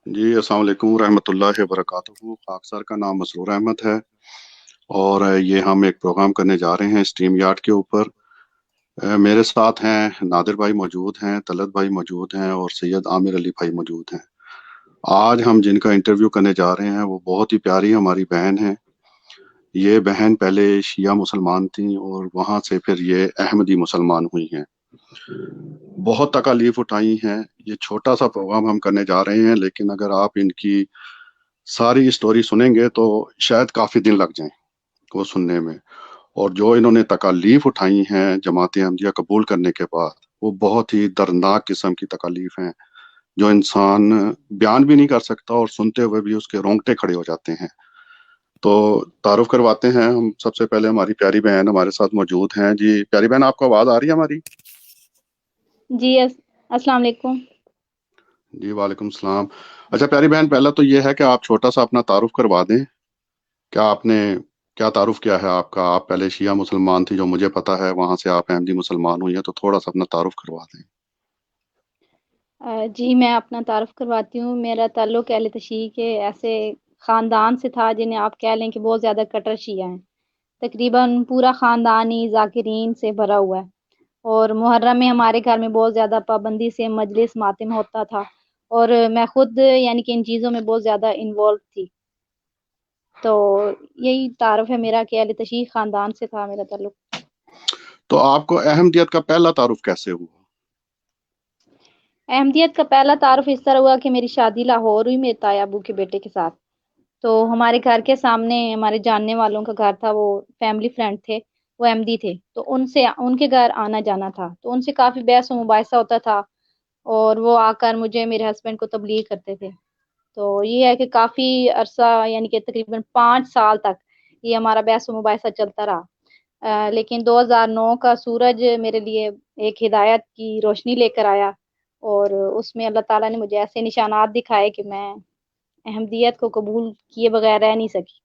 جی السلام علیکم ورحمۃ اللہ وبرکاتہ۔ خاکسار کا نام مسرور احمد ہے، اور یہ ہم ایک پروگرام کرنے جا رہے ہیں اسٹریم یارڈ کے اوپر۔ میرے ساتھ ہیں نادر بھائی موجود ہیں، طلعت بھائی موجود ہیں، اور سید عامر علی بھائی موجود ہیں۔ آج ہم جن کا انٹرویو کرنے جا رہے ہیں وہ بہت ہی پیاری ہماری بہن ہے۔ یہ بہن پہلے شیعہ مسلمان تھیں اور وہاں سے پھر یہ احمدی مسلمان ہوئی ہیں۔ بہت تکالیف اٹھائی ہیں۔ یہ چھوٹا سا پروگرام ہم کرنے جا رہے ہیں، لیکن اگر آپ ان کی ساری اسٹوری سنیں گے تو شاید کافی دن لگ جائیں وہ سننے میں۔ اور جو انہوں نے تکالیف اٹھائی ہیں جماعت احمدیہ قبول کرنے کے بعد، وہ بہت ہی دردناک قسم کی تکالیف ہیں جو انسان بیان بھی نہیں کر سکتا، اور سنتے ہوئے بھی اس کے رونگٹے کھڑے ہو جاتے ہیں۔ تو تعارف کرواتے ہیں ہم سب سے پہلے، ہماری پیاری بہن ہمارے ساتھ موجود ہیں۔ جی پیاری بہن، آپ کو آواز آ رہی ہے ہماری؟ جی السلام علیکم۔ جی وعلیکم السلام۔ اچھا پیاری بہن، پہلا تو یہ ہے کہ آپ چھوٹا سا اپنا تعارف کروا دیں۔ کیا آپ نے کیا تعارف کیا ہے آپ کا؟ آپ پہلے شیعہ مسلمان تھی جو مجھے پتا ہے، وہاں سے آپ احمدی مسلمان ہوئی ہیں، تو تھوڑا سا اپنا تعارف کروا دیں۔ جی میں اپنا تعارف کرواتی ہوں۔ میرا تعلق اہل تشیع کے ایسے خاندان سے تھا جنہیں آپ کہہ لیں کہ بہت زیادہ کٹر شیعہ ہیں۔ تقریباً پورا خاندان ہی ذاکرین سے بھرا ہوا ہے، اور محرم میں ہمارے گھر میں بہت زیادہ پابندی سے مجلس ماتم ہوتا تھا، اور میں خود یعنی کہ ان چیزوں میں بہت زیادہ انوالو تھی۔ تو یہی تعارف ہے میرا کہ اہل تشیع خاندان سے تھا میرا تعلق۔ تو آپ کو احمدیت کا پہلا تعارف کیسے ہوا؟ احمدیت کا پہلا تعارف اس طرح ہوا کہ میری شادی لاہور ہوئی میرے تایا ابو کے بیٹے کے ساتھ۔ تو ہمارے گھر کے سامنے ہمارے جاننے والوں کا گھر تھا، وہ فیملی فرینڈ تھے، وہ احمدی تھے، تو ان کے گھر آنا جانا تھا، تو ان سے کافی بحث و مباحثہ ہوتا تھا، اور وہ آ کر مجھے میرے ہسبینڈ کو تبلیغ کرتے تھے۔ تو یہ ہے کہ کافی عرصہ یعنی کہ تقریباً 5 سال تک یہ ہمارا بحث و مباحثہ چلتا رہا۔ لیکن 2009 کا سورج میرے لیے ایک ہدایت کی روشنی لے کر آیا، اور اس میں اللہ تعالیٰ نے مجھے ایسے نشانات دکھائے کہ میں احمدیت کو قبول کیے بغیر رہ نہیں سکی۔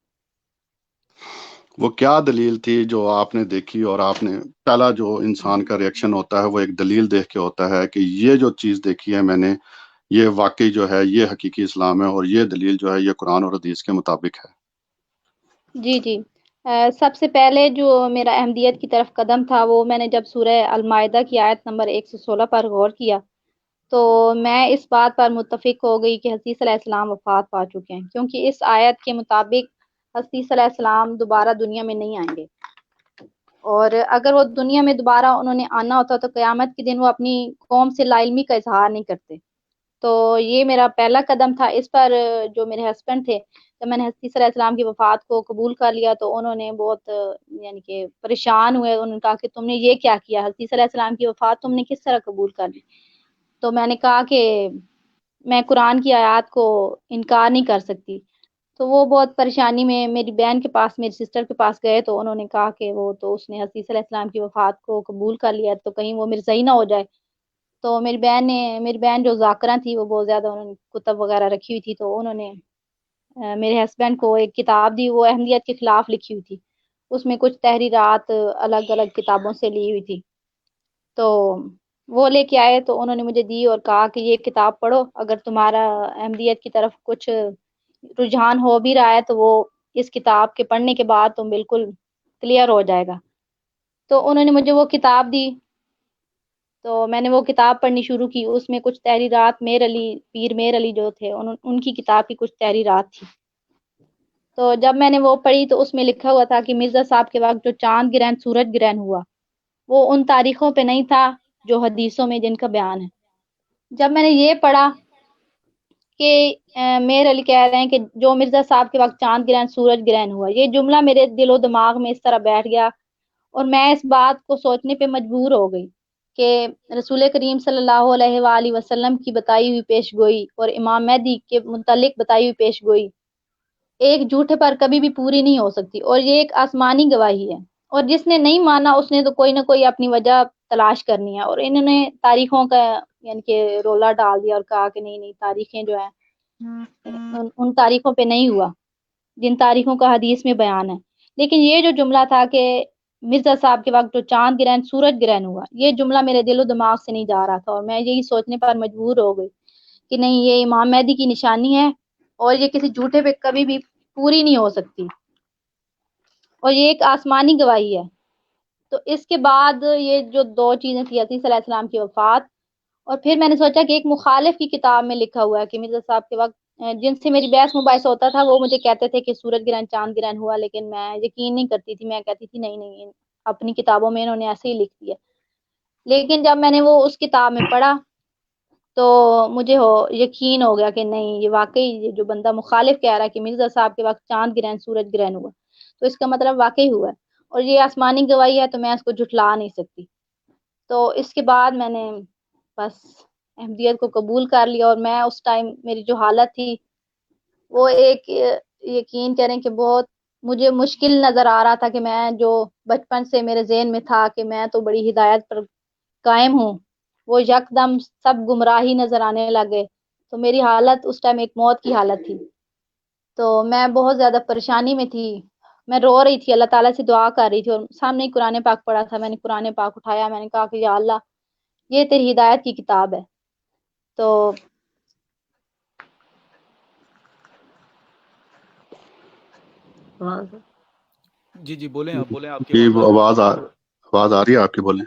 وہ کیا دلیل تھی جو آپ نے دیکھی؟ اور آپ نے پہلا جو انسان کا ریئیکشن ہوتا ہے وہ ایک دلیل دیکھ کے ہوتا ہے کہ یہ جو چیز دیکھی ہے میں نے، یہ واقعی جو ہے یہ حقیقی اسلام ہے، اور یہ دلیل جو ہے یہ قرآن اور حدیث کے مطابق ہے۔ جی جی، سب سے پہلے جو میرا احمدیت کی طرف قدم تھا، وہ میں نے جب سورہ المائدہ کی آیت نمبر 116 پر غور کیا، تو میں اس بات پر متفق ہو گئی کہ حضرت صلی اللہ علیہ وسلم وفات پا چکے ہیں، کیونکہ اس آیت کے مطابق حضرت صلی اللہ علیہ وسلم دوبارہ دنیا میں نہیں آئیں گے، اور اگر وہ دنیا میں دوبارہ انہوں نے آنا ہوتا تو قیامت کے دن وہ اپنی قوم سے لا علمی کا اظہار نہیں کرتے۔ تو یہ میرا پہلا قدم تھا۔ اس پر جو میرے ہسبینڈ تھے، جب میں نے حضرت صلی اللہ علیہ وسلم کی وفات کو قبول کر لیا تو انہوں نے بہت یعنی کہ پریشان ہوئے۔ انہوں نے کہا کہ تم نے یہ کیا کیا، حضرت صلی اللہ علیہ وسلم کی وفات تم نے کس طرح قبول کر لی؟ تو میں نے کہا کہ میں قرآن کی آیات کو انکار نہیں کر سکتی۔ تو وہ بہت پریشانی میں میری بہن کے پاس، میری سسٹر کے پاس گئے، تو انہوں نے کہا کہ وہ تو اس نے حضرت صلی اللہ علیہ وسلم کی وفات کو قبول کر لیا، تو کہیں وہ مرزائی نہ ہو جائے۔ تو میری بہن جو ذاکرہ تھی، وہ بہت زیادہ انہوں نے کتب وغیرہ رکھی ہوئی تھی، تو انہوں نے میرے ہسبینڈ کو ایک کتاب دی، وہ احمدیت کے خلاف لکھی ہوئی تھی، اس میں کچھ تحریرات الگ الگ کتابوں سے لی ہوئی تھی۔ تو وہ لے کے آئے، تو انہوں نے مجھے دی اور کہا کہ یہ کتاب پڑھو، اگر تمہارا احمدیت کی طرف کچھ رجحان ہو بھی رہا ہے تو وہ اس کتاب کے پڑھنے کے بعد تم بالکل کلیئر ہو جائے گا۔ تو انہوں نے مجھے وہ کتاب دی، تو میں نے وہ کتاب پڑھنی شروع کی۔ اس میں کچھ تحریرات پیر میر علی جو تھے، ان کی کتاب کی کچھ تحریرات تھی۔ تو جب میں نے وہ پڑھی تو اس میں لکھا ہوا تھا کہ مرزا صاحب کے وقت جو چاند گرہن، سورج گرہن ہوا، وہ ان تاریخوں پہ نہیں تھا جو حدیثوں میں جن کا بیان ہے۔ جب میں نے یہ پڑھا کہ میر علی کہہ رہے ہیں کہ جو مرزا صاحب کے وقت چاند گرہن، سورج گرہن ہوا، یہ جملہ میرے دل و دماغ میں اس طرح بیٹھ گیا، اور میں اس بات کو سوچنے پہ مجبور ہو گئی کہ رسول کریم صلی اللہ علیہ وآلہ وسلم کی بتائی ہوئی پیش گوئی اور امام مہدی کے متعلق بتائی ہوئی پیش گوئی ایک جھوٹے پر کبھی بھی پوری نہیں ہو سکتی، اور یہ ایک آسمانی گواہی ہے، اور جس نے نہیں مانا اس نے تو کوئی نہ کوئی اپنی وجہ تلاش کرنی ہے۔ اور انہوں نے تاریخوں کا یعنی کہ رولا ڈال دیا اور کہا کہ نہیں نہیں، تاریخیں جو ہیں ان تاریخوں پہ نہیں ہوا جن تاریخوں کا حدیث میں بیان ہے۔ لیکن یہ جو جملہ تھا کہ مرزا صاحب کے وقت جو چاند گرہن، سورج گرہن ہوا، یہ جملہ میرے دل و دماغ سے نہیں جا رہا تھا، اور میں یہی سوچنے پر مجبور ہو گئی کہ نہیں یہ امام مہدی کی نشانی ہے اور یہ کسی جھوٹے پہ کبھی بھی پوری نہیں ہو سکتی، اور یہ ایک آسمانی گواہی ہے۔ تو اس کے بعد یہ جو دو چیزیں تھی، عیسی علیہ السلام کی وفات، اور پھر میں نے سوچا کہ ایک مخالف کی کتاب میں لکھا ہوا ہے کہ مرزا صاحب کے وقت جن سے میری بحث مباحثہ ہوتا تھا وہ مجھے کہتے تھے کہ سورج گرہن چاند گرہن ہوا، لیکن میں یقین نہیں کرتی تھی، میں کہتی تھی نہیں نہیں، اپنی کتابوں میں انہوں نے ایسے ہی لکھ دیا۔ لیکن جب میں نے وہ اس کتاب میں پڑھا تو مجھے یقین ہو گیا کہ نہیں، یہ واقعی یہ جو بندہ مخالف کہہ رہا ہے کہ مرزا صاحب کے وقت چاند گرہن سورج گرہن ہوا، تو اس کا مطلب واقعی ہوا ہے، اور یہ آسمانی گواہی ہے تو میں اس کو جھٹلا نہیں سکتی۔ تو اس کے بعد میں نے بس احمدیت کو قبول کر لیا، اور میں اس ٹائم میری جو حالت تھی وہ ایک یقین کریں کہ بہت مجھے مشکل نظر آ رہا تھا کہ میں جو بچپن سے میرے ذہن میں تھا کہ میں تو بڑی ہدایت پر قائم ہوں، وہ یکدم سب گمراہی نظر آنے لگے۔ تو میری حالت اس ٹائم ایک موت کی حالت تھی، تو میں بہت زیادہ پریشانی میں تھی، میں رو رہی تھی، اللہ تعالیٰ سے دعا کر رہی تھی، اور سامنے ہی قرآن پاک پڑھا تھا، میں نے قرآن پاک اٹھایا، میں نے کہا کہ یا اللہ یہ تیری ہدایت کی کتاب ہے۔ تو جی جی بولیں، آپ بولیں، آپ کی جی، آواز وہ آ رہی ہے۔ آواز آ رہی ہے آپ کی، بولیں۔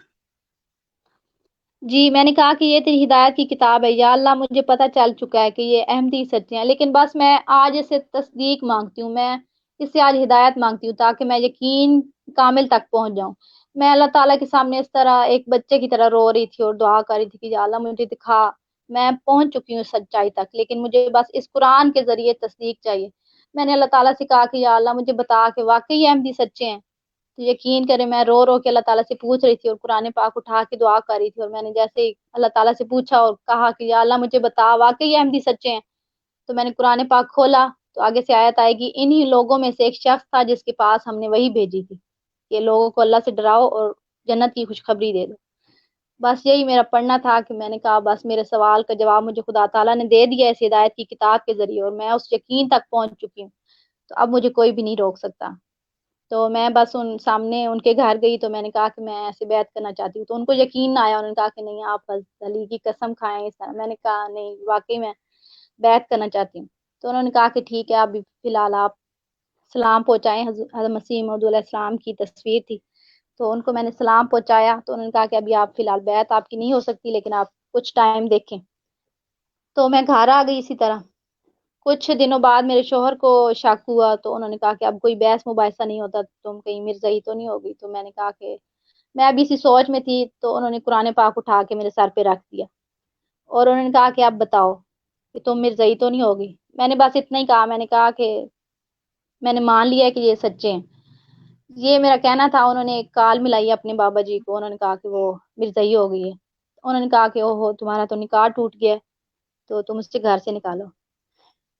جی میں نے کہا کہ یہ تیری ہدایت کی کتاب ہے یا اللہ، مجھے پتہ چل چکا ہے کہ یہ احمدی سچے ہیں، لیکن بس میں آج اسے تصدیق مانگتی ہوں، میں اس سے آج ہدایت مانگتی ہوں تاکہ میں یقین کامل تک پہنچ جاؤں۔ میں اللہ تعالیٰ کے سامنے اس طرح ایک بچے کی طرح رو رہی تھی اور دعا کر رہی تھی کہ یا اللہ مجھے دکھا، میں پہنچ چکی ہوں سچائی تک، لیکن مجھے بس اس قرآن کے ذریعے تصدیق چاہیے۔ میں نے اللہ تعالیٰ سے کہا کہ یا اللہ مجھے بتا کہ واقعی یہ احمدی سچے ہیں۔ تو یقین کرے میں رو رو کے اللہ تعالیٰ سے پوچھ رہی تھی اور قرآن پاک اٹھا کے دعا کر رہی تھی، اور میں نے جیسے ہی اللہ تعالیٰ سے پوچھا اور کہا کہ یا اللہ مجھے بتا واقعی یہ احمدی سچے ہیں، تو میں نے قرآن پاک کھولا تو آگے سے آیت آئے گی، انہی لوگوں میں سے ایک شخص تھا جس کے پاس ہم نے وہی بھیجی تھی کہ لوگوں کو اللہ سے ڈراؤ اور جنت کی خوشخبری دے دو۔ بس یہی میرا پڑھنا تھا کہ میں نے کہا بس میرے سوال کا جواب مجھے خدا تعالیٰ نے دے دیا اس ہدایت کی کتاب کے ذریعے، اور میں اس یقین تک پہنچ چکی ہوں، تو اب مجھے کوئی بھی نہیں روک سکتا۔ تو میں بس ان سامنے ان کے گھر گئی تو میں نے کہا کہ میں ایسے بیعت کرنا چاہتی ہوں، تو ان کو یقین نہ آیا، انہوں نے کہا کہ نہیں آپ علی کی قسم کھائیں اس طرح۔ میں نے کہا نہیں واقعی میں بیعت کرنا چاہتی ہوں۔ تو انہوں نے کہا کہ ٹھیک ہے، ابھی فی الحال آپ سلام پہنچائیں، حضرت مسیح موعود علیہ السلام کی تصویر تھی، تو ان کو میں نے سلام پہنچایا، تو انہوں نے کہا کہ ابھی آپ فی الحال بیعت آپ کی نہیں ہو سکتی، لیکن آپ کچھ ٹائم دیکھیں۔ تو میں گھر آ گئی اسی طرح۔ کچھ دنوں بعد میرے شوہر کو شک ہوا، تو انہوں نے کہا کہ اب کوئی بحث مباحثہ نہیں ہوتا، تم کہیں مرزائی تو نہیں ہوگی؟ تو میں نے کہا کہ میں ابھی اسی سوچ میں تھی، تو انہوں نے قرآن پاک اٹھا کے میرے سر پہ رکھ دیا، اور انہوں نے کہا کہ اب بتاؤ کہ تم مرزائی تو نہیں ہوگی؟ میں نے بس اتنا ہی کہا، میں نے کہا کہ میں نے مان لیا ہے کہ یہ سچے ہیں، یہ میرا کہنا تھا۔ انہوں نے ایک کال ملائی اپنے بابا جی کو، انہوں نے کہا کہ وہ مرزائی ہو گئی ہے۔ انہوں نے کہا کہ اوہو تمہارا تو نکاح ٹوٹ گیا ہے، تو تم اس سے گھر سے نکالو۔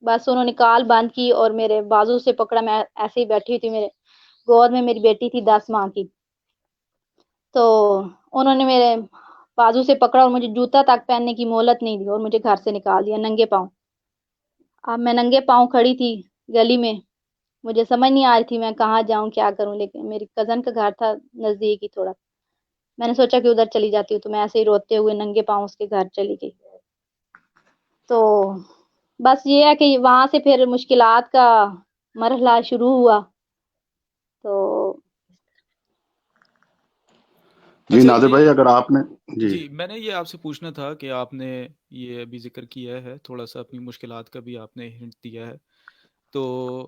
بس انہوں نے کال بند کی اور میرے بازو سے پکڑا، میں ایسے ہی بیٹھی تھی، میرے گود میں میری بیٹی تھی 10 ماہ کی، تو انہوں نے میرے بازو سے پکڑا اور مجھے جوتا تک پہننے کی مہلت نہیں دی، اور مجھے گھر سے نکال دیا ننگے پاؤں۔ اب میں ننگے پاؤں کھڑی تھی گلی میں، مجھے سمجھ نہیں آ رہی تھی میں کہاں جاؤں کیا کروں، لیکن میری کزن کا گھر تھا نزدیک ہی تھوڑا، میں نے سوچا کہ ادھر چلی جاتی ہوں، تو میں ایسے ہی روتے ہوئے ننگے پاؤں اس کے گھر چلی گئی۔ تو بس یہ ہے کہ وہاں سے پھر مشکلات کا مرحلہ شروع ہوا۔ تو جی اچھا نادر بھائی، یہ، اگر آپ نے جی جی میں نے یہ آپ سے پوچھنا تھا کہ آپ نے یہ ابھی ذکر کیا ہے، تھوڑا سا اپنی مشکلات کا بھی آپ نے ہنٹ دیا ہے، تو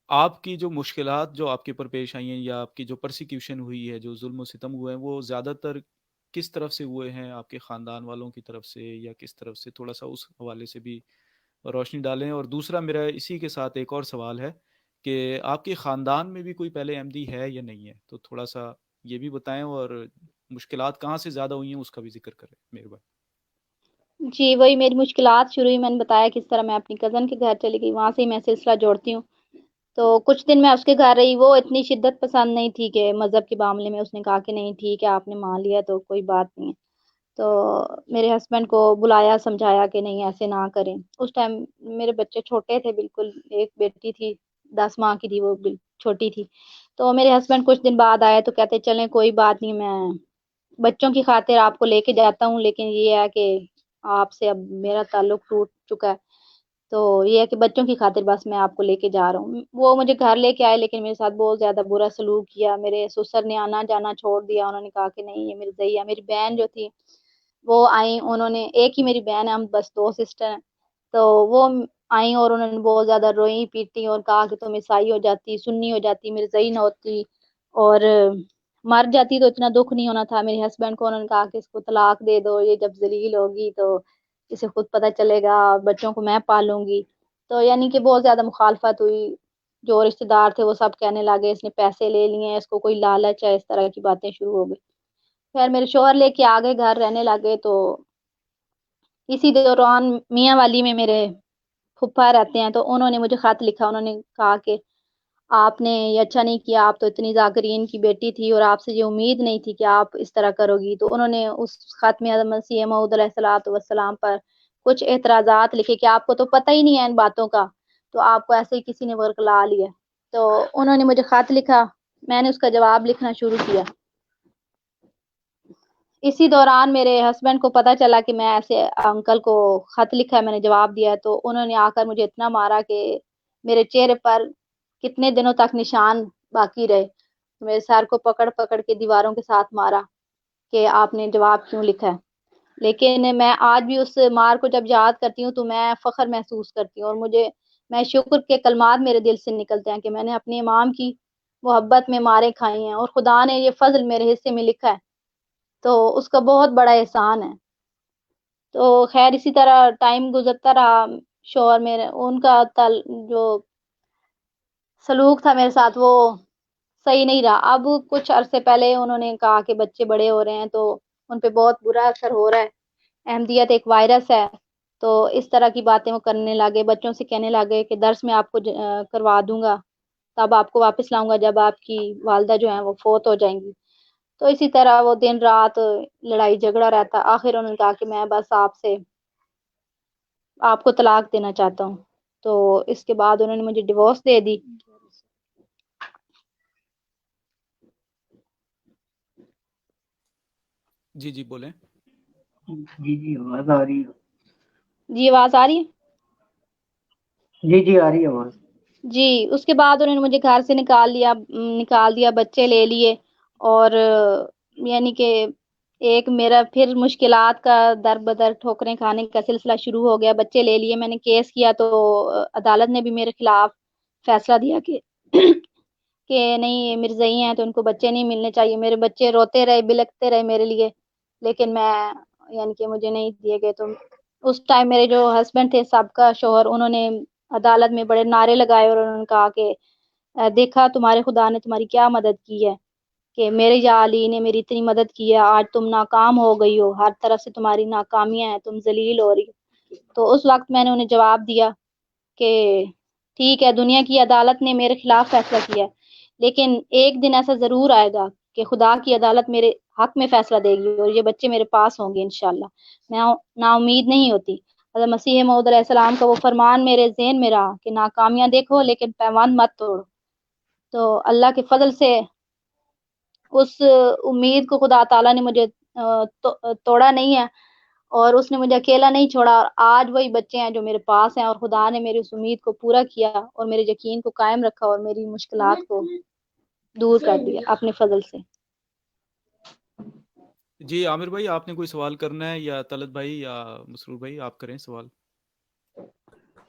آپ کی جو مشکلات جو آپ کے اوپر پیش آئی ہیں، یا آپ کی جو پرسیکیوشن ہوئی ہے، جو ظلم و ستم ہوئے ہیں، وہ زیادہ تر کس طرف سے ہوئے ہیں؟ آپ کے خاندان والوں کی طرف سے یا کس طرف سے؟ تھوڑا سا اس حوالے سے بھی روشنی ڈالیں۔ اور دوسرا میرا اسی کے ساتھ ایک اور سوال ہے کہ آپ کے خاندان میں بھی کوئی پہلے احمدی ہے یا نہیں ہے؟ تو تھوڑا سا یہ بھی بتائیں، اور مشکلات کہاں سے زیادہ ہوئی ہیں اس کا بھی ذکر کریں مہربانی۔ جی وہی میری مشکلات شروع ہوئی، میں نے بتایا کس طرح میں اپنی کزن کے گھر چلی گئی، وہاں سے ہی میں سلسلہ جوڑتی ہوں۔ تو کچھ دن میں اس کے گھر رہی، وہ اتنی شدت پسند نہیں تھی کہ مذہب کے معاملے میں، اس نے کہا کہ نہیں ٹھیک ہے آپ نے مان لیا تو کوئی بات نہیں ہے۔ تو میرے ہسبینڈ کو بلایا، سمجھایا کہ نہیں ایسے نہ کریں۔ اس ٹائم میرے بچے چھوٹے تھے بالکل، ایک بیٹی تھی 10 ماہ کی تھی، وہ چھوٹی تھی۔ تو میرے ہسبینڈ کچھ دن بعد آئے تو کہتے چلیں کوئی بات نہیں، میں بچوں کی خاطر آپ کو لے کے جاتا ہوں، لیکن یہ ہے کہ آپ سے اب میرا تعلق ٹوٹ چکا ہے، تو یہ ہے کہ بچوں کی خاطر بس میں آپ کو لے کے جا رہا ہوں۔ وہ مجھے گھر لے کے آئے لیکن میرے ساتھ بہت زیادہ برا سلوک کیا، میرے سسر نے آنا جانا چھوڑ دیا، انہوں نے کہا کہ نہیں یہ میری زئی ہے۔ میری بہن جو تھی وہ آئیں، انہوں نے، ایک ہی میری بہن ہے، ہم بس 2 سسٹر ہیں، تو وہ آئیں اور انہوں نے بہت زیادہ روئی پیٹی اور کہا کہ تم عیسائی ہو جاتی، سنی ہو جاتی، میری زئی نہ ہوتی اور مر جاتی تو اتنا دکھ نہیں ہونا تھا۔ میرے ہسبینڈ کو انہوں نے کہا کہ اس کو طلاق دے دو، یہ جب ذلیل ہوگی تو اسے خود پتہ چلے گا، بچوں کو میں پالوں گی۔ تو یعنی کہ بہت زیادہ مخالفت ہوئی، جو رشتہ دار تھے وہ سب کہنے لگے اس نے پیسے لے لیے ہیں، اس کو کوئی لالچ ہے، اس طرح کی باتیں شروع ہو گئی۔ خیر میرے شوہر لے کے آگے گھر رہنے لگے، تو اسی دوران میاں والی میں میرے پھپھا رہتے ہیں، تو انہوں نے مجھے خط لکھا، انہوں نے کہا کہ آپ نے یہ اچھا نہیں کیا، آپ تو اتنی ذاکرین کی بیٹی تھی اور آپ سے یہ امید نہیں تھی کہ آپ اس طرح کرو گی۔ تو انہوں نے اس خط میں حضرت مسیح موعود علیہ الصلوۃ والسلام پر کچھ اعتراضات لکھے کہ آپ کو تو پتہ ہی نہیں ہے ان باتوں کا، تو آپ کو ایسے ہی کسی نے ورگلا لیا۔ تو انہوں نے مجھے خط لکھا، میں نے اس کا جواب لکھنا شروع کیا۔ اسی دوران میرے ہسبینڈ کو پتہ چلا کہ میں ایسے انکل کو خط لکھا ہے، میں نے جواب دیا ہے، تو انہوں نے آ کر مجھے اتنا مارا کہ میرے چہرے پر کتنے دنوں تک نشان باقی رہے۔ میرے سر کو پکڑ پکڑ کے دیواروں کے ساتھ مارا کہ آپ نے جواب کیوں لکھا ہے۔ لیکن میں آج بھی اس مار کو جب یاد کرتی ہوں تو میں فخر محسوس کرتی ہوں، اور میں شکر کے کلمات میرے دل سے نکلتے ہیں کہ میں نے اپنے امام کی محبت میں مارے کھائی ہیں، اور خدا نے یہ فضل میرے حصے میں لکھا ہے، تو اس کا بہت بڑا احسان ہے۔ تو خیر اسی طرح ٹائم گزرتا رہا، شوہر میرے ان کا جو سلوک تھا میرے ساتھ وہ صحیح نہیں رہا۔ اب کچھ عرصے پہلے انہوں نے کہا کہ بچے بڑے ہو رہے ہیں تو ان پہ بہت برا اثر ہو رہا ہے، احمدیت ایک وائرس ہے، تو اس طرح کی باتیں وہ کرنے لگے، بچوں سے کہنے لگے کہ درس میں آپ کو کروا دوں گا، تب آپ کو واپس لاؤں گا جب آپ کی والدہ جو ہیں وہ فوت ہو جائیں گی۔ تو اسی طرح وہ دن رات لڑائی جھگڑا رہتا۔ آخر انہوں نے کہا کہ میں بس آپ کو طلاق دینا چاہتا ہوں، تو اس کے بعد انہوں نے مجھے ڈیورس دے دی۔ جی جی بولیں۔ جی آواز آ رہی ہے؟ جی آواز آ رہی ہے؟ جی آ رہی ہے آواز۔ جی اس کے بعد انہوں نے مجھے گھر سے نکال دیا، بچے لے لیے، اور یعنی کہ ایک میرا پھر مشکلات کا در بدر ٹھوکریں کھانے کا سلسلہ شروع ہو گیا۔ بچے لے لیے، میں نے کیس کیا تو عدالت نے بھی میرے خلاف فیصلہ دیا کہ نہیں یہ مرزئی ہیں تو ان کو بچے نہیں ملنے چاہیے۔ میرے بچے روتے رہے، بلکتے رہے میرے لیے، لیکن میں یعنی کہ مجھے نہیں دیے گئے۔ تو اس ٹائم میرے جو ہسبینڈ تھے سابقہ شوہر، انہوں نے عدالت میں بڑے نعرے لگائے اور انہوں نے کہا کہ دیکھا تمہارے خدا نے تمہاری کیا مدد کی ہے، کہ میرے یا علی نے میری اتنی مدد کی ہے، آج تم ناکام ہو گئی ہو، ہر طرف سے تمہاری ناکامیاں ہیں، تم ذلیل ہو رہی ہو۔ تو اس وقت میں نے انہیں جواب دیا کہ ٹھیک ہے، دنیا کی عدالت نے میرے خلاف فیصلہ کیا ہے، لیکن ایک دن ایسا ضرور آئے گا کہ خدا کی عدالت میرے حق میں فیصلہ دے گی اور یہ بچے میرے پاس ہوں گے انشاءاللہ۔ میں نا امید نہیں ہوتی۔ حضرت مسیح موعود علیہ السلام کا وہ فرمان میرے ذہن میں رہا کہ ناکامیاں دیکھو لیکن پیمان مت توڑو۔ تو اللہ کے فضل سے اس امید کو خدا تعالیٰ نے مجھے توڑا نہیں ہے، اور اس نے مجھے اکیلا نہیں چھوڑا، اور آج وہی بچے ہیں جو میرے پاس ہیں، اور خدا نے میری اس امید کو پورا کیا اور میرے یقین کو قائم رکھا اور میری مشکلات کو دور کر دیا اپنے فضل سے۔ جی عامر بھائی آپ نے کوئی سوال کرنا ہے، یا طلعت بھائی یا مسرور بھائی آپ کریں سوال؟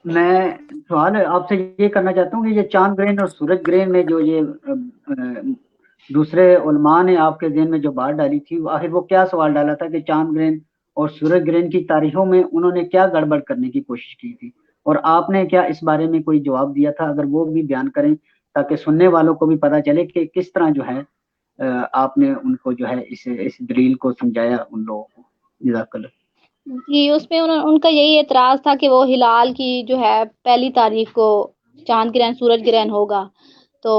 میں سوال آپ سے یہ کرنا چاہتا ہوں کہ یہ چاند گرہن اور سورج گرہن میں جو یہ دوسرے علماء نے آپ کے ذہن میں جو بات ڈالی تھی، آخر وہ کیا سوال ڈالا تھا کہ چاند گرہن اور سورج گرہن کی تاریخوں میں انہوں نے کیا گڑبڑ کرنے کی کوشش کی تھی، اور آپ نے کیا اس بارے میں کوئی جواب دیا تھا؟ اگر وہ بھی بیان کریں تاکہ سننے والوں کو بھی پتہ چلے کہ کس طرح جو ہے آپ نے ان کو جو ہے اس دلیل کو سمجھایا ان لوگوں کو۔ جزاک اللہ۔ جی اس میں ان کا یہی اعتراض تھا کہ وہ ہلال کی جو ہے 1 تاریخ کو چاند گرہن سورج گرہن ہوگا، تو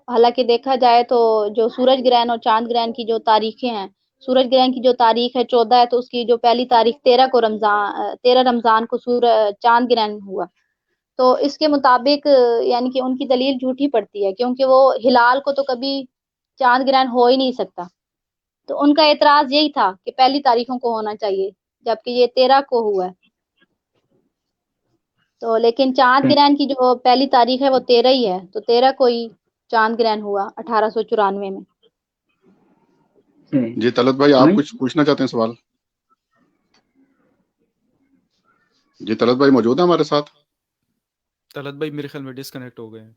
حالانکہ دیکھا جائے تو جو سورج گرہن اور چاند گرہن کی جو تاریخیں ہیں، سورج گرہن کی جو تاریخ ہے 14 ہے، تو اس کی جو پہلی تاریخ 13 رمضان کو چاند گرہن ہوا، تو اس کے مطابق یعنی کہ ان کی دلیل جھوٹی پڑتی ہے، کیونکہ وہ ہلال کو تو کبھی چاند گرہن ہو ہی نہیں سکتا۔ تو ان کا اعتراض یہی تھا کہ 1 تاریخوں کو ہونا چاہیے، جبکہ یہ 13 کو ہوا ہے. تو لیکن چاند گرہن کی جو پہلی تاریخ ہے وہ 13 ہی ہے، تو 13 کو ہی چاند گرہن ہوا 1894 میں. جی طلعت بھائی آپ کچھ پوچھنا چاہتے ہیں سوال؟ جی طلعت بھائی موجود ہیں ہمارے ساتھ؟ طلعت بھائی میرے خیال میں ڈسکنیکٹ ہو گئے ہیں.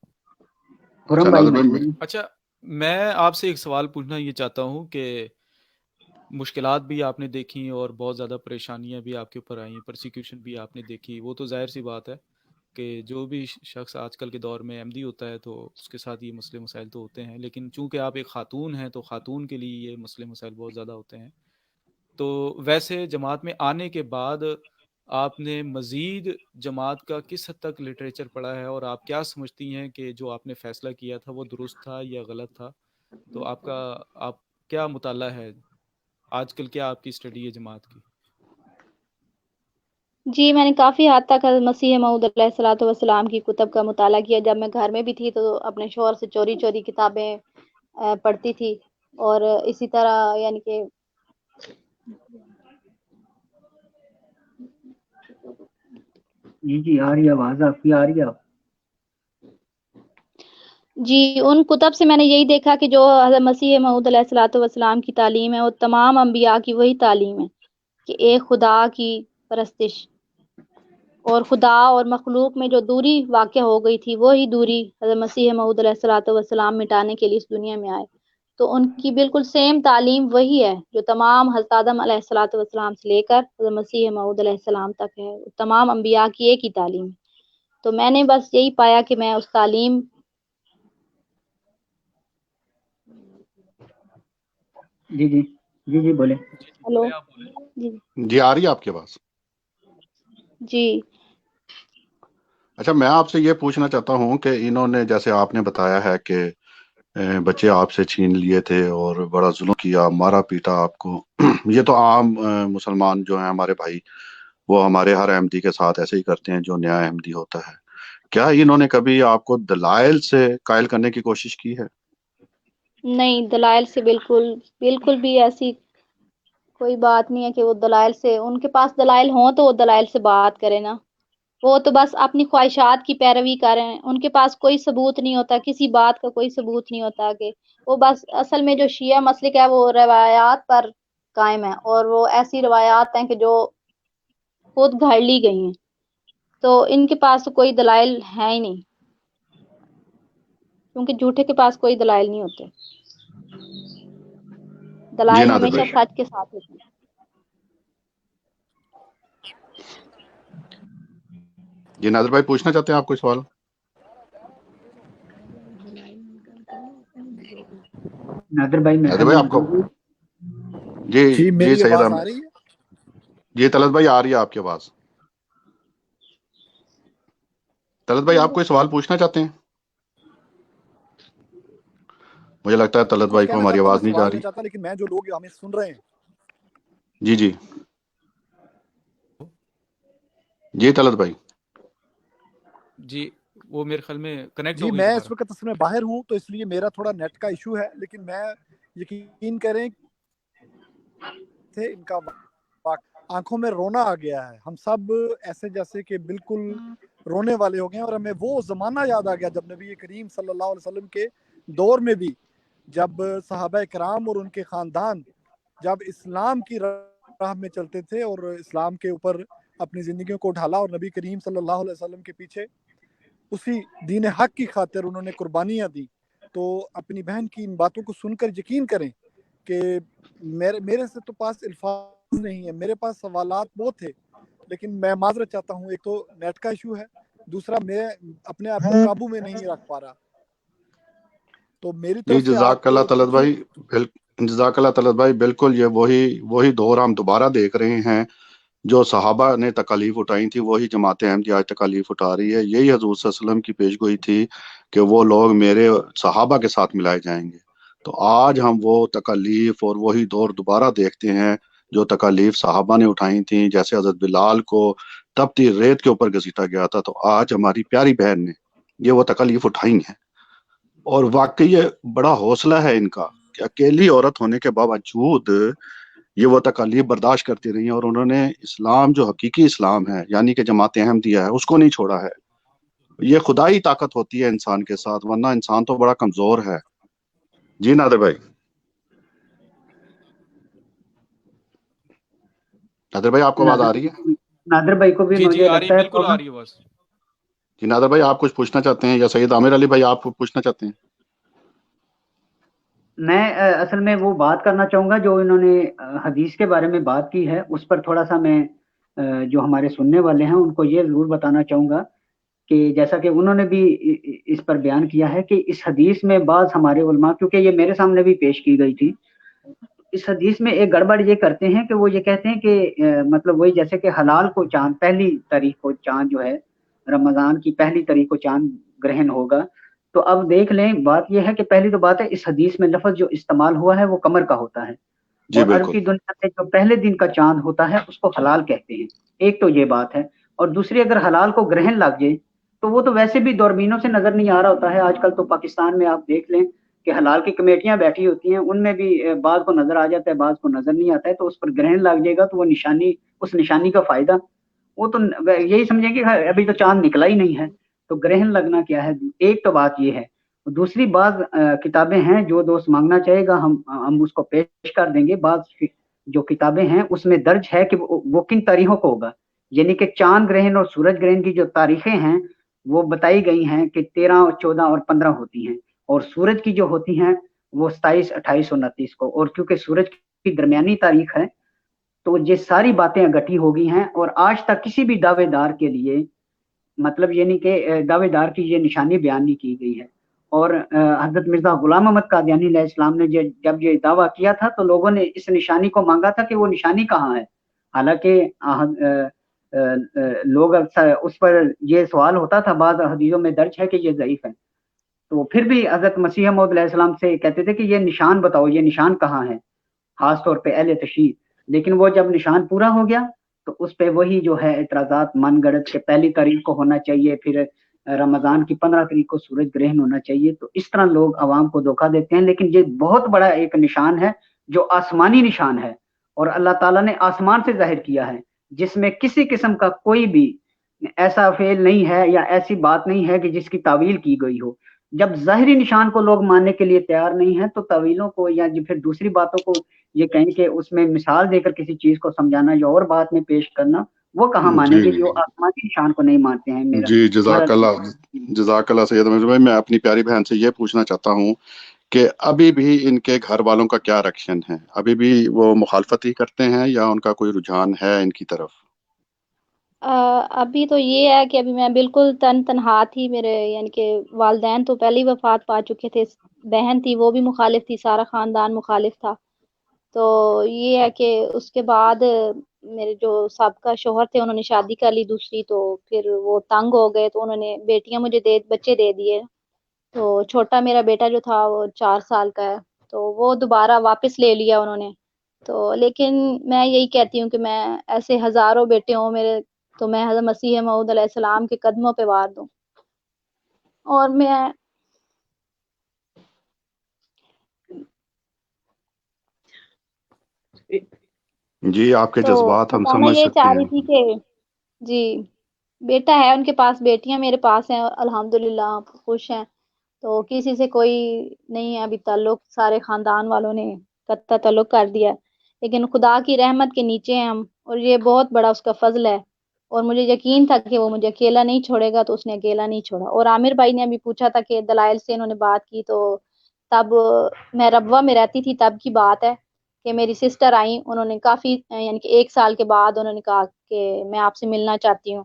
خرم بھائی اچھا میں آپ سے ایک سوال پوچھنا یہ چاہتا ہوں کہ مشکلات بھی آپ نے دیکھی اور بہت زیادہ پریشانیاں بھی آپ کے اوپر آئیں، پرسیکیوشن بھی آپ نے دیکھی، وہ تو ظاہر سی بات ہے کہ جو بھی شخص آج کل کے دور میں احمدی ہوتا ہے تو اس کے ساتھ یہ مسئلے مسائل تو ہوتے ہیں، لیکن چونکہ آپ ایک خاتون ہیں تو خاتون کے لیے یہ مسئلے مسائل بہت زیادہ ہوتے ہیں. تو ویسے جماعت میں آنے کے بعد آپ نے مزید جماعت کا کس حد تک لٹریچر پڑھا ہے اور آپ کیا سمجھتی ہیں کہ جو آپ نے فیصلہ کیا تھا وہ درست تھا یا غلط تھا؟ تو آپ کیا مطالعہ ہے آج کل، کیا آپ کی اسٹڈی ہے جماعت کی؟ جی میں نے کافی حد تک حضرت مسیح موعود علیہ الصلوۃ والسلام کی کتب کا مطالعہ کیا. جب میں گھر میں بھی تھی تو اپنے شوہر سے چوری چوری کتابیں پڑھتی تھی، اور اسی طرح یعنی کہ جی آ رہی ہے آواز آپ کی، آ رہی ہے آپ؟ جی ان کتب سے میں نے یہی دیکھا کہ جو حضرت مسیح موعود علیہ الصلوۃ والسلام کی تعلیم ہے وہ تمام انبیاء کی وہی تعلیم ہے کہ ایک خدا کی پرستش، اور خدا اور مخلوق میں جو دوری واقع ہو گئی تھی وہی دوری حضرت مسیح موعود علیہ الصلوۃ والسلام مٹانے کے لیے اس دنیا میں آئے. تو ان کی بالکل سیم تعلیم وہی ہے جو تمام حضرت آدم علیہ الصلوۃ والسلام سے لے کر حضرت مسیح موعود علیہ السلام تک ہے. تمام انبیاء کی ایک ہی تعلیم ہے. تو میں نے بس یہی پایا کہ میں اس تعلیم جی بولیں. ہلو جی آ رہی ہے آپ کے پاس؟ جی اچھا میں آپ سے یہ پوچھنا چاہتا ہوں کہ انہوں نے جیسے آپ نے بتایا ہے کہ بچے آپ سے چھین لیے تھے اور بڑا ظلم کیا، مارا پیٹا آپ کو. یہ تو عام مسلمان جو ہیں ہمارے بھائی وہ ہمارے ہر احمدی کے ساتھ ایسے ہی کرتے ہیں جو نیا احمدی ہوتا ہے. کیا انہوں نے کبھی آپ کو دلائل سے قائل کرنے کی کوشش کی ہے؟ نہیں، دلائل سے بالکل بھی ایسی کوئی بات نہیں ہے کہ وہ دلائل سے، ان کے پاس دلائل ہوں تو وہ دلائل سے بات کرے نا. وہ تو بس اپنی خواہشات کی پیروی کریں، ان کے پاس کوئی ثبوت نہیں ہوتا، کسی بات کا کوئی ثبوت نہیں ہوتا. کہ وہ بس اصل میں جو شیعہ مسلک ہے وہ روایات پر قائم ہے، اور وہ ایسی روایات ہیں کہ جو خود گھڑ لی گئی ہیں. تو ان کے پاس کوئی دلائل ہے ہی نہیں، کیونکہ جھوٹے کے پاس کوئی دلائل نہیں ہوتے. دلائل نادر ہمیشہ بھائی. سچ کے ساتھ ہوتے ہیں. جی نادر بھائی پوچھنا چاہتے ہیں آپ کوئی سوال؟ نادر بھائی آپ کو جی میری سید آواز احمد. آ رہی ہے؟ جی طلعت بھائی آ رہی ہے آپ کی آواز. طلعت بھائی آپ کوئی سوال پوچھنا چاہتے ہیں؟ مجھے لگتا ہے طلعت کچھ بھائی کو کہنا ہماری چاہتا ہوں، میں آواز نہیں جا سوال رہی. نہیں چاہتا، لیکن میں جو لوگ ہمیں سن رہے ہیں جی طلعت بھائی. جی وہ میرے خیال میں کنیکٹ جی ہو گئی میں دوبارہ. اس وقت اصل میں باہر ہوں تو اس لیے میرا تھوڑا نیٹ کا ایشو ہے، لیکن میں یقین کریں تھے ان کا آنکھوں میں رونا آ گیا ہے. ہم سب ایسے جیسے کہ بالکل رونے والے ہو گئے ہیں، اور ہمیں وہ زمانہ یاد آ گیا جب نبی کریم صلی اللہ علیہ وسلم کے دور میں بھی جب صحابہ کرام اور ان کے خاندان جب اسلام کی راہ میں چلتے تھے اور اسلام کے اوپر اپنی زندگیوں کو ڈھالا، اور نبی کریم صلی اللہ علیہ وسلم کے پیچھے اسی دین حق کی خاطر انہوں نے قربانیاں دی. تو اپنی بہن کی ان باتوں کو سن کر یقین کریں کہ میرے سے تو پاس الفاظ نہیں ہے، میرے پاس سوالات بہت تھے، لیکن میں معذرت چاہتا ہوں. ایک تو نیٹ کا ایشو ہے، دوسرا میں اپنے آپ کو قابو میں نہیں رکھ پا رہا. تو میری جی طرف سے جزاک آپ اللہ طلعت دیکھیے. بھائی. جزاک اللہ طلعت بھائی. بالکل یہ وہی دور ہم دوبارہ دیکھ رہے ہیں. جو صحابہ نے تکالیف اٹھائی تھی وہی جماعت احمدی آج تکالیف اٹھا رہی ہے. یہی حضور صلی اللہ علیہ وسلم کی پیش گوئی تھی کہ وہ لوگ میرے صحابہ کے ساتھ ملائے جائیں گے. تو آج ہم وہ تکالیف اور وہی دور دوبارہ دیکھتے ہیں جو تکالیف صحابہ نے اٹھائی تھیں. جیسے حضرت بلال کو تپتی ریت کے اوپر گھسیٹا گیا تھا، تو آج ہماری پیاری بہن نے یہ وہ تکالیف اٹھائی ہیں. اور واقعی یہ بڑا حوصلہ ہے ان کا کہ اکیلی عورت ہونے کے باوجود یہ وہ تکالیف برداشت کرتی رہی ہیں، اور انہوں نے اسلام جو حقیقی اسلام ہے یعنی کہ جماعت احمدیہ ہے اس کو نہیں چھوڑا ہے. یہ خدائی طاقت ہوتی ہے انسان کے ساتھ، ورنہ انسان تو بڑا کمزور ہے. جی نادر بھائی. نادر بھائی آپ کو آواز آ رہی ہے؟ نادر بھائی کو بھی جی مجھے آ رہی لگتا ہے، ہے بالکل آ رہی ہے بس. جی نادر بھائی آپ کچھ پوچھنا چاہتے ہیں، یا سید عامر علی بھائی آپ پوچھنا چاہتے ہیں؟ میں اصل میں وہ بات کرنا چاہوں گا جو انہوں نے حدیث کے بارے میں بات کی ہے، اس پر تھوڑا سا میں جو ہمارے سننے والے ہیں ان کو یہ ضرور بتانا چاہوں گا کہ جیسا کہ انہوں نے بھی اس پر بیان کیا ہے کہ اس حدیث میں بعض ہمارے علماء، کیونکہ یہ میرے سامنے بھی پیش کی گئی تھی، اس حدیث میں ایک گڑبڑ یہ کرتے ہیں کہ وہ یہ کہتے ہیں کہ مطلب وہی جیسے کہ حلال کو چاند پہلی تاریخ کو چاند جو ہے رمضان کی پہلی تاریخ کو چاند گرہن ہوگا. تو اب دیکھ لیں، بات یہ ہے کہ پہلی تو بات ہے اس حدیث میں لفظ جو استعمال ہوا ہے وہ قمر کا ہوتا ہے، جی اور عرب بالکل. کی دنیا میں جو پہلے دن کا چاند ہوتا ہے اس کو حلال کہتے ہیں. ایک تو یہ بات ہے، اور دوسری اگر حلال کو گرہن لگ جائے تو وہ تو ویسے بھی دوربینوں سے نظر نہیں آ رہا ہوتا ہے. آج کل تو پاکستان میں آپ دیکھ لیں کہ حلال کی کمیٹیاں بیٹھی ہوتی ہیں، ان میں بھی بعض کو نظر آ جاتا ہے بعض کو نظر نہیں آتا ہے، تو اس پر گرہن لگ جائے گا تو وہ نشانی، اس نشانی کا فائدہ وہ تو یہی سمجھیں کہ ابھی تو چاند نکلا ہی نہیں ہے، تو گرہن لگنا کیا ہے. ایک تو بات یہ ہے. دوسری بعض کتابیں ہیں، جو دوست مانگنا چاہے گا ہم اس کو پیش کر دیں گے. بعض جو کتابیں ہیں اس میں درج ہے کہ وہ کن تاریخوں کو ہوگا، یعنی کہ چاند گرہن اور سورج گرہن کی جو تاریخیں ہیں وہ بتائی گئی ہیں کہ 13 اور 14 اور 15 ہوتی ہیں، اور سورج کی جو ہوتی ہیں وہ 27 28 اور 29 کو. اور کیونکہ سورج کی درمیانی تاریخ ہے تو یہ ساری باتیں اکٹھی ہو گئی ہیں، اور آج تک کسی بھی دعوے دار کے لیے مطلب یعنی کہ دعوے دار کی یہ نشانی بیان نہیں کی گئی ہے. اور حضرت مرزا غلام احمد قادیانی علیہ السلام نے جب یہ دعویٰ کیا تھا تو لوگوں نے اس نشانی کو مانگا تھا کہ وہ نشانی کہاں ہے، حالانکہ لوگ اس پر یہ سوال ہوتا تھا، بعض حدیثوں میں درج ہے کہ یہ ضعیف ہے، تو پھر بھی حضرت مسیح موعود علیہ السلام سے کہتے تھے کہ یہ نشان بتاؤ، یہ نشان کہاں ہے، خاص طور پہ اہل تشیع. لیکن وہ جب نشان پورا ہو گیا تو اس پہ وہی جو ہے اعتراضات من گڑت کہ پہلی تاریخ کو ہونا چاہیے، پھر رمضان کی 15 تاریخ کو سورج گرہن ہونا چاہیے. تو اس طرح لوگ عوام کو دھوکہ دیتے ہیں، لیکن یہ بہت بڑا ایک نشان ہے جو آسمانی نشان ہے، اور اللہ تعالیٰ نے آسمان سے ظاہر کیا ہے، جس میں کسی قسم کا کوئی بھی ایسا فعل نہیں ہے یا ایسی بات نہیں ہے کہ جس کی تعویل کی گئی ہو. جب ظاہری نشان کو لوگ ماننے کے لیے تیار نہیں ہیں تو تعویلوں کو یا پھر دوسری باتوں کو یہ کہیں کہ اس میں مثال دے کر کسی چیز کو سمجھانا یا اور بات میں پیش کرنا، وہ کہاں مانیں جی گے جو آسمانی نشان کو نہیں مانتے ہیں. جی جزاک اللہ سید عامر بھائی. میں اپنی پیاری بہن سے یہ پوچھنا چاہتا ہوں کہ ابھی بھی ان کے گھر والوں کا کیا ریئیکشن ہے؟ ابھی بھی وہ مخالفت ہی کرتے ہیں یا ان کا کوئی رجحان ہے ان کی طرف؟ ابھی تو یہ ہے کہ ابھی میں بالکل تنہا تھی. میرے یعنی کہ والدین تو پہلے ہی وفات پا چکے تھے، بہن تھی وہ بھی مخالف تھی، سارا خاندان مخالف تھا. تو یہ ہے کہ اس کے بعد میرے جو سابقہ شوہر تھے انہوں نے شادی کر لی دوسری، تو پھر وہ تنگ ہو گئے تو انہوں نے بیٹیاں مجھے بچے دے دیے. تو چھوٹا میرا بیٹا جو تھا وہ 4 سال کا ہے، تو وہ دوبارہ واپس لے لیا انہوں نے. تو لیکن میں یہی کہتی ہوں کہ میں ایسے ہزاروں بیٹے ہوں میرے، تو میں حضرت مسیح موعود علیہ السلام کے قدموں پہ وار دوں. اور میں جی آپ کے تو جذبات ہم بتانا سمجھ یہ سکتے چاہ ہیں. رہی تھی کہ جی بیٹا ہے ان کے پاس، بیٹیاں میرے پاس ہیں، الحمدللہ خوش ہیں. تو کسی سے کوئی نہیں ہے ابھی تعلق، سارے خاندان والوں نے قطع تعلق کر دیا ہے. لیکن خدا کی رحمت کے نیچے ہیں ہم، اور یہ بہت بڑا اس کا فضل ہے، اور مجھے یقین تھا کہ وہ مجھے اکیلا نہیں چھوڑے گا، تو اس نے اکیلا نہیں چھوڑا. اور عامر بھائی نے ابھی پوچھا تھا کہ دلائل سے انہوں نے بات کی، تو تب میں ربوہ میں رہتی تھی، تب کی بات ہے کہ میری سسٹر آئیں، انہوں نے کافی یعنی کہ 1 سال کے بعد انہوں نے کہا کہ میں آپ سے ملنا چاہتی ہوں.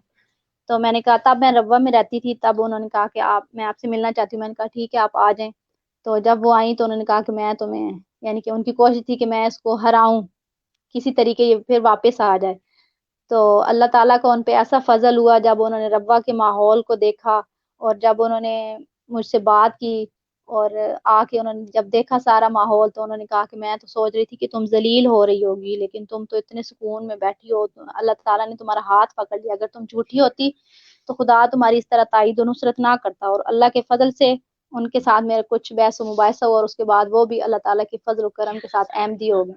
تو میں نے کہا، تب میں ربوہ میں رہتی تھی، تب انہوں نے کہا کہ میں آپ سے ملنا چاہتی ہوں. میں نے کہا ٹھیک ہے آپ آ جائیں. تو جب وہ آئیں تو انہوں نے کہا کہ میں تمہیں یعنی کہ ان کی کوشش تھی کہ میں اس کو ہراؤں کسی طریقے، یہ پھر واپس آ جائے. تو اللہ تعالیٰ کا ان پہ ایسا فضل ہوا جب انہوں نے ربوہ کے ماحول کو دیکھا، اور جب انہوں نے مجھ سے بات کی اور آ کے انہوں نے جب دیکھا سارا ماحول، تو انہوں نے کہا کہ میں تو سوچ رہی تھی کہ تم ذلیل ہو رہی ہوگی، لیکن تم تو اتنے سکون میں بیٹھی ہو، اللہ تعالیٰ نے تمہارا ہاتھ پکڑ لیا. اگر تم جھوٹی ہوتی تو خدا تمہاری اس طرح تائید و نصرت نہ کرتا. اور اللہ کے فضل سے ان کے ساتھ میرا کچھ بحث و مباحثہ ہوا، اور اس کے بعد وہ بھی اللہ تعالیٰ کے فضل و کرم کے ساتھ احمدی ہو گئے.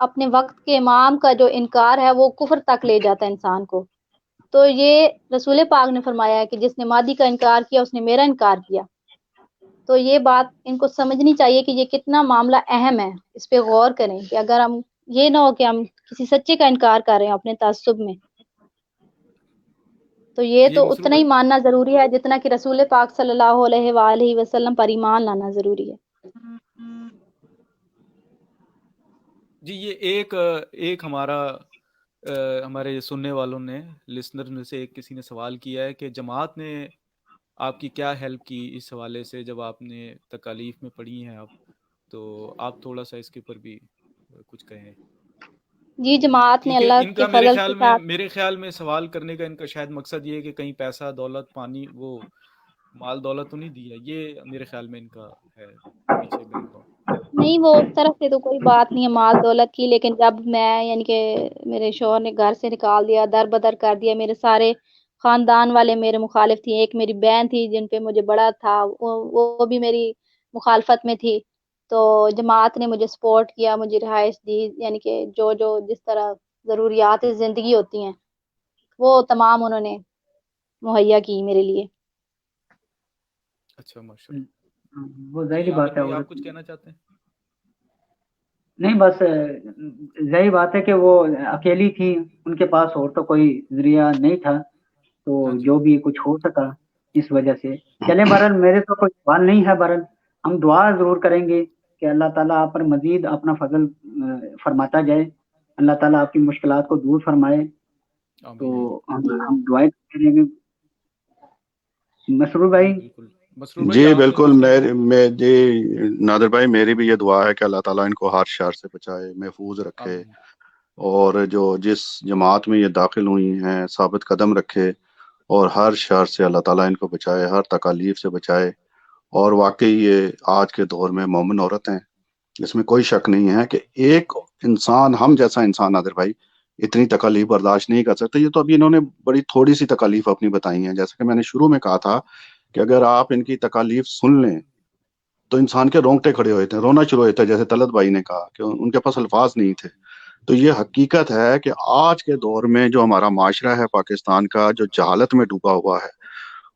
اپنے وقت کے امام کا جو انکار ہے وہ کفر تک لے جاتا ہے انسان کو. تو یہ رسول پاک نے فرمایا ہے کہ جس نے مادی کا انکار کیا اس نے میرا انکار کیا. تو یہ بات ان کو سمجھنی چاہیے کہ یہ کتنا معاملہ اہم ہے. اس پہ غور کریں کہ اگر ہم یہ نہ ہو کہ ہم کسی سچے کا انکار کر رہے ہیں اپنے تعصب میں. تو یہ جی تو مسرور اتنا ہی بھائی. ماننا ضروری ہے جتنا کہ رسول پاک صلی اللہ علیہ وآلہ وسلم پر ایمان لانا ضروری ہے. جی یہ ایک ہمارے سننے والوں نے لسنر میں سے ایک کسی نے سوال کیا ہے کہ جماعت نے آپ کی کیا ہیلپ کی اس حوالے سے جب آپ نے تکالیف میں پڑھی ہیں آپ، تو آپ تھوڑا سا اس کے اوپر بھی کچھ کہیں. جی جماعت نے کیونکہ اللہ ان کے کا فضل کے ساتھ میرے خیال میں سوال کرنے کا ان کا شاید مقصد یہ ہے کہ کہیں پیسہ دولت پانی وہ مال دولت تو نہیں دیا. یہ میرے خیال میں ان کا ہے پیچھے بیک گراؤنڈ. نہیں، وہ اس طرف سے تو کوئی بات نہیں ہے مال دولت کی. لیکن جب میں یعنی کہ میرے شوہر نے گھر سے نکال دیا، در بدر کر دیا، میرے سارے خاندان والے میرے مخالف تھی. ایک میری بہن تھی جن پہ مجھے بڑا تھا، وہ بھی میری مخالفت میں تھی. تو جماعت نے مجھے سپورٹ کیا، مجھے رہائش دی، یعنی کہ جو جس طرح ضروریات زندگی ہوتی ہیں وہ تمام انہوں نے مہیا کی میرے لیے. اچھا ماشاء اللہ. وہ جی ظاہری عامر بات ہے. بھائی آپ کچھ کہنا چاہتے ہیں؟ نہیں بس ظاہری بات ہے کہ وہ اکیلی تھی، ان کے پاس اور تو کوئی ذریعہ نہیں تھا. تو ہاں جی. جو بھی کچھ ہو سکا اس وجہ سے چلیں. بہرحال میرے تو کوئی سوال نہیں ہے. بہرحال ہم دعا ضرور کریں گے کہ اللہ تعالیٰ آپ پر مزید اپنا فضل فرماتا جائے، اللہ تعالیٰ آپ کی مشکلات کو دور فرمائے. آمین. تو ہم دعائیں کریں گے. مسرور جی بھائی. بالکل. مسرور بھائی جی آپ نے بالکل. کچھ کہنا؟ جی نادر بھائی میری بھی یہ دعا ہے کہ اللہ تعالیٰ ان کو ہر شر سے بچائے، محفوظ رکھے، آمین. اور جو جس جماعت میں یہ داخل ہوئی ہیں ثابت قدم رکھے، اور ہر شر سے اللہ تعالیٰ ان کو بچائے، ہر تکالیف سے بچائے. اور واقعی یہ آج کے دور میں مومن عورت ہیں، اس میں کوئی شک نہیں ہے کہ ایک انسان، ہم جیسا انسان نادر بھائی اتنی تکالیف برداشت نہیں کر سکتے. یہ تو ابھی انہوں نے بڑی تھوڑی سی تکالیف اپنی بتائی ہیں. جیسا کہ میں نے شروع میں کہا تھا کہ اگر آپ ان کی تکالیف سن لیں تو انسان کے رونگٹے کھڑے ہوئے تھے، رونا شروع ہوئے تھے. جیسے طلعت بھائی نے کہا کہ ان کے پاس الفاظ نہیں تھے. تو یہ حقیقت ہے کہ آج کے دور میں جو ہمارا معاشرہ ہے پاکستان کا، جو جہالت میں ڈوبا ہوا ہے،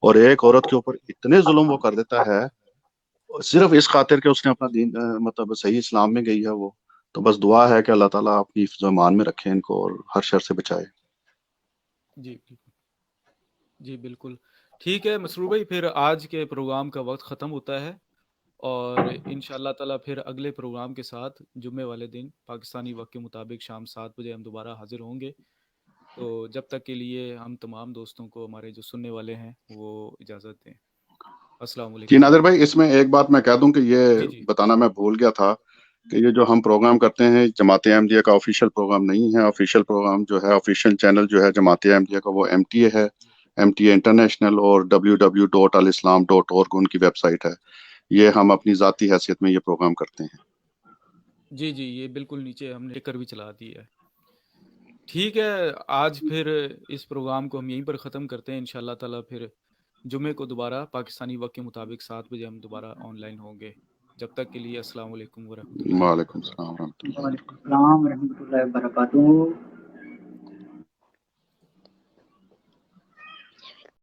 اور ایک عورت کے اوپر اتنے ظلم وہ کر دیتا ہے صرف اس خاطر کہ اس نے اپنا دین مطلب صحیح اسلام میں گئی ہے وہ. تو بس دعا ہے کہ اللہ تعالیٰ اپنی حفظ و امان میں رکھے ان کو اور ہر شر سے بچائے. جی بالکل. جی بالکل ٹھیک ہے مسرور بھائی، پھر آج کے پروگرام کا وقت ختم ہوتا ہے، اور ان شاء اللہ تعالیٰ پھر اگلے پروگرام کے ساتھ جمعے والے دن پاکستانی وقت کے مطابق شام 7 بجے ہم دوبارہ حاضر ہوں گے. تو جب تک کے لیے ہم تمام دوستوں کو، ہمارے جو سننے والے ہیں، وہ اجازت دیں. السلام جی علیکم نادر بھائی، ورحمۃ اس میں ایک بات میں کہہ دوں کہ یہ جی جی. بتانا میں بھول گیا تھا کہ یہ جو ہم پروگرام کرتے ہیں جماعت احمدیہ کا آفیشیل پروگرام نہیں ہے. آفیشیل پروگرام جو ہے، آفیشیل چینل جو ہے جماعت احمدیہ کا، وہ MTA ہے، MTA انٹرنیشنل، اور www.alislam.org ان کی ویب سائٹ ہے. یہ ہم اپنی ذاتی حیثیت میں یہ پروگرام کرتے ہیں. جی جی یہ بالکل نیچے ہم نے لکھ کر بھی چلا دی ہے. ٹھیک ہے، آج پھر اس پروگرام کو ہم یہیں پر ختم کرتے ہیں. انشاءاللہ تعالیٰ پھر جمعے کو دوبارہ پاکستانی وقت کے مطابق 7 بجے ہم دوبارہ آن لائن ہوں گے. جب تک کے لیے السلام علیکم ورحمۃ اللہ وعلیکم وبرکاتہ. السلام ورحمۃ اللہ. وعلیکم السلام ورحمۃ اللہ وبرکاتہ.